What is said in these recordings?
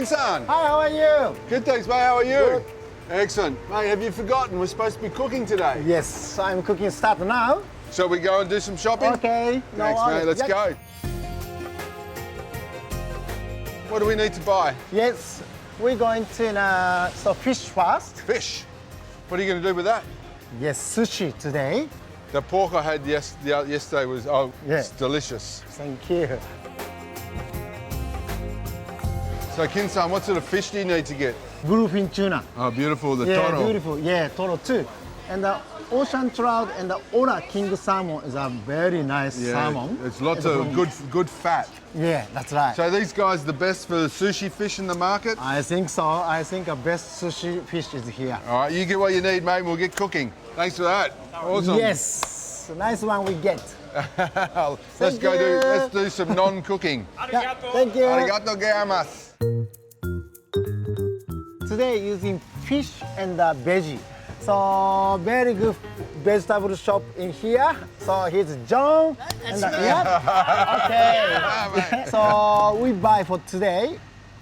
Kinsan. Hi, how are you? Good, thanks, mate. How are you? Good. Excellent. Mate, have you forgotten we're supposed to be cooking today? Yes, I'm cooking start now. Shall we go and do some shopping? Okay. No Thanks, worries. mate. Let's Yes. go. What do we need to buy? Yes, we're going to so fish first. Fish. What are you going to do with that? Yes, sushi today. The pork I had yesterday was, it's delicious. Thank you. So, Kinsan, what sort of fish do you need to get? Bluefin tuna. Oh, beautiful, the Yeah, toro. beautiful. Yeah, toro too. And the ocean trout and the Ora king salmon is a very nice salmon. It's lots of good fat. Yeah, that's right. So these guys are the best for the sushi fish in the market? I think so. I think the best sushi fish is here. All right, you get what you need, mate, and we'll get cooking. Thanks for that. Awesome. Yes, nice one we get. Let's do some non-cooking. Yeah, thank you. Arigato gozaimasu. Today using fish and veggie. So very good vegetable shop in here. So here's John. And okay. So we buy for today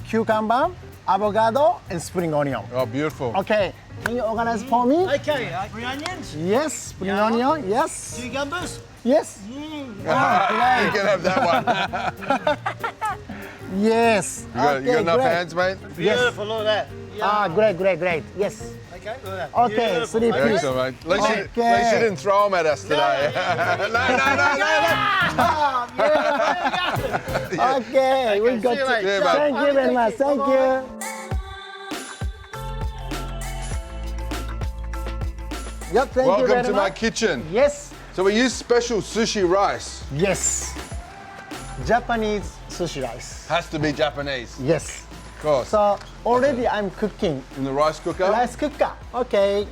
cucumber, avocado, and spring onion. Oh, beautiful. Okay. Can you organize for me? Okay, spring onions, Yes, spring onion. Yes. cucumbers. Yes. You can have that one. Yes. You got enough great. hands, mate? Beautiful, look at that. Ah, great. Yes. Okay, look at that. Okay, Beautiful. three piece. Excellent, mate. At least you Okay. didn't throw them at us today. No. Okay, we got see you later. Yeah, mate. Thank you very much. Thank you. Yep, thank you Welcome very to much. my kitchen. Yes. So we use special sushi rice. Yes. Japanese sushi rice. Has to be Japanese, Yes. of course. So already I'm cooking In the rice cooker. rice cooker. Okay.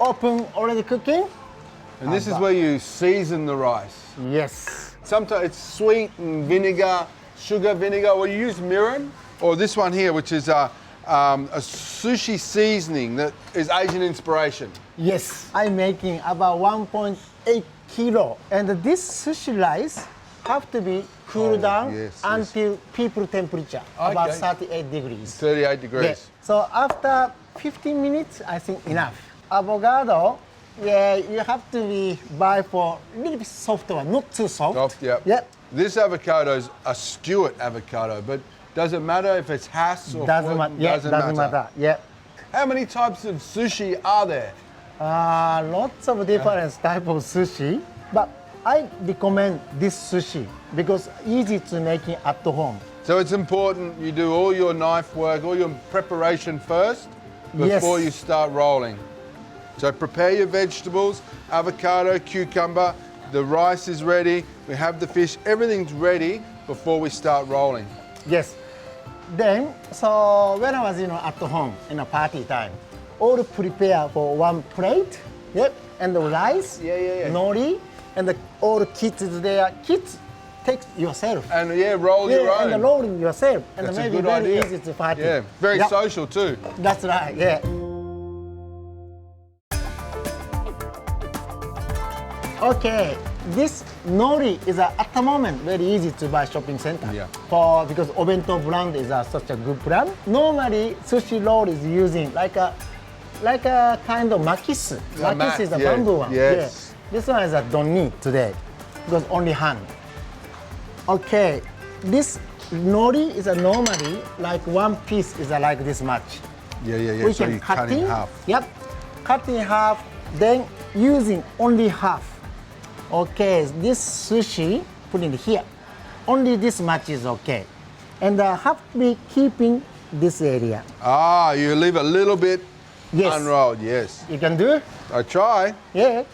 Open already cooking. And this is where you season the rice. Yes. Sometimes it's sweet and vinegar, sugar vinegar, or you use mirin. Or this one here, which is a sushi seasoning that is Asian inspiration. Yes. I'm making about 1.8 kilo. And this sushi rice have to be cooled down yes. until people temperature, about 38 degrees. 38 degrees. Yeah. So after 15 minutes, I think enough. Avocado, yeah, you have to buy for a little bit soft one, not too soft. Soft, yep. Yep. This avocado is a Stewart avocado, but does it matter if it's Hass or Doesn't Ford? matter. Yeah, doesn't matter. Yeah. How many types of sushi are there? Lots of different type of sushi, but I recommend this sushi because easy to make it at home. So it's important you do all your knife work, all your preparation first before Yes. you start rolling. So prepare your vegetables, avocado, cucumber, the rice is ready, we have the fish, everything's ready before we start rolling. Yes. Then, so when I was at home in a party time, all prepare for one plate. Yep. And the rice, nori, and all kids there. Kids take yourself. And roll your own. And rolling yourself. And That's a maybe good very idea. easy to party. Yeah, very Yep. social too. That's right, yeah. Okay, this nori is at the moment very easy to buy shopping center. Yeah. Because Obento brand is such a good brand. Normally sushi roll is using like a kind of makis. Makis is a bamboo one. Yes. Yeah. This one is a don't need today because only hand. Okay, this nori is a normally like one piece is like this much. Yeah. We So can you cut in half. Yep, cut in half, then using only half. Okay, this sushi, put in here. Only this much is okay. And have to be keeping this area. Ah, you leave a little bit unrolled, yes. You can do? I try. Yeah.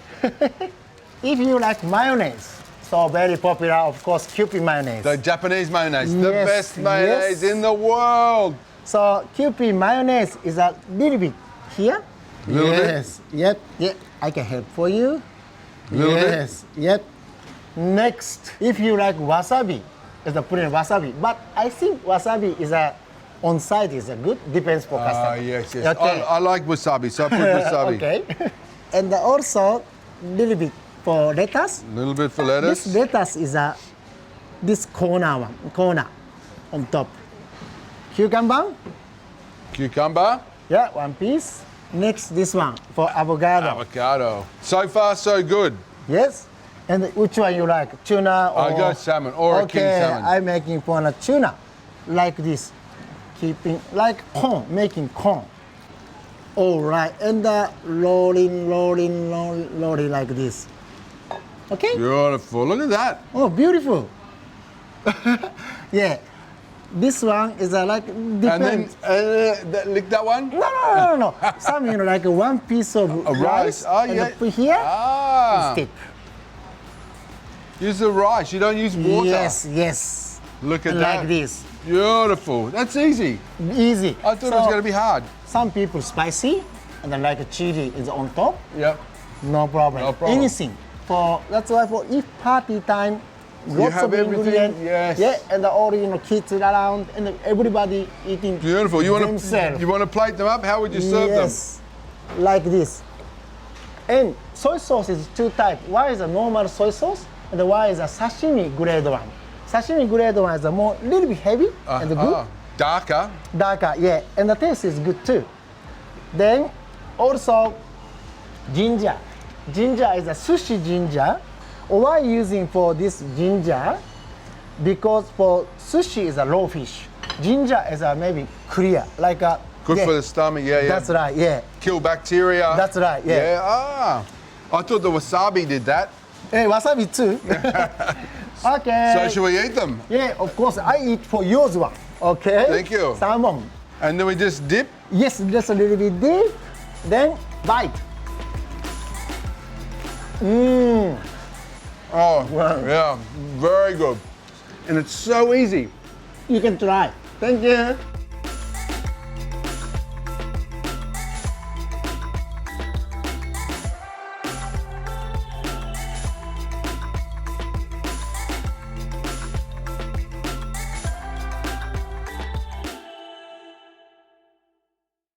If you like mayonnaise, so very popular, of course, Kewpie mayonnaise. The Japanese mayonnaise, the Yes, best mayonnaise yes. in the world. So Kewpie mayonnaise is a little bit here. Little bit? Yes. Yep. Yep. I can help for you. Little bit? Yes. Yep. Next, if you like wasabi, is the put in wasabi. But I think wasabi is on side is a good. Depends for customer. Yes. Okay. I like wasabi, so I put wasabi. Okay. And also little bit for lettuce. A little bit for lettuce. This lettuce is this corner on top. cucumber. Cucumber, Yeah, one piece. Next, this one for avocado. avocado. So far, so good. Yes. And which one you like? Tuna or? I go salmon or a king Okay, salmon. I'm making for a tuna, like this, keeping like corn, making corn. All right, and rolling like this. Okay. Beautiful. Look at that. Oh, beautiful. Yeah. This one is like And then different. lick that one. No. Some like one piece of A rice. Oh, and yeah. put here. Ah. Stick. Use the rice. You don't use water. Yes. Look at Like that. this. Beautiful. That's easy. Easy. I thought it was going to be hard. Some people spicy, and then like a chili is on top. Yep. No problem. No problem. Anything. That's why for if party time, lots have of everything, ingredients. yes. Yeah, and all kids around, and everybody eating. Beautiful. You want themselves. to plate them up? How would you serve them? Yes, like this. And soy sauce is two types. One is a normal soy sauce, and the one is a sashimi grade one. Sashimi grade one is a more little bit heavy and good, Darker. darker. Yeah, and the taste is good too. Then also ginger. Ginger is a sushi ginger. Why using for this ginger? Because for sushi is a raw fish. Ginger is a maybe clear, like a Good yeah, for the stomach. Yeah, yeah. That's right. Yeah, Kill bacteria. that's right. Yeah. Yeah. Ah. I thought the wasabi did that. Hey, wasabi too. Okay. So should we eat them? Yeah, of course. I eat for yours one. Okay. Thank you. Salmon. And then we just dip. Yes, just a little bit deep. Then bite. Mmm. Oh, Wow. yeah. Very good. And it's so easy. You can try. Thank you.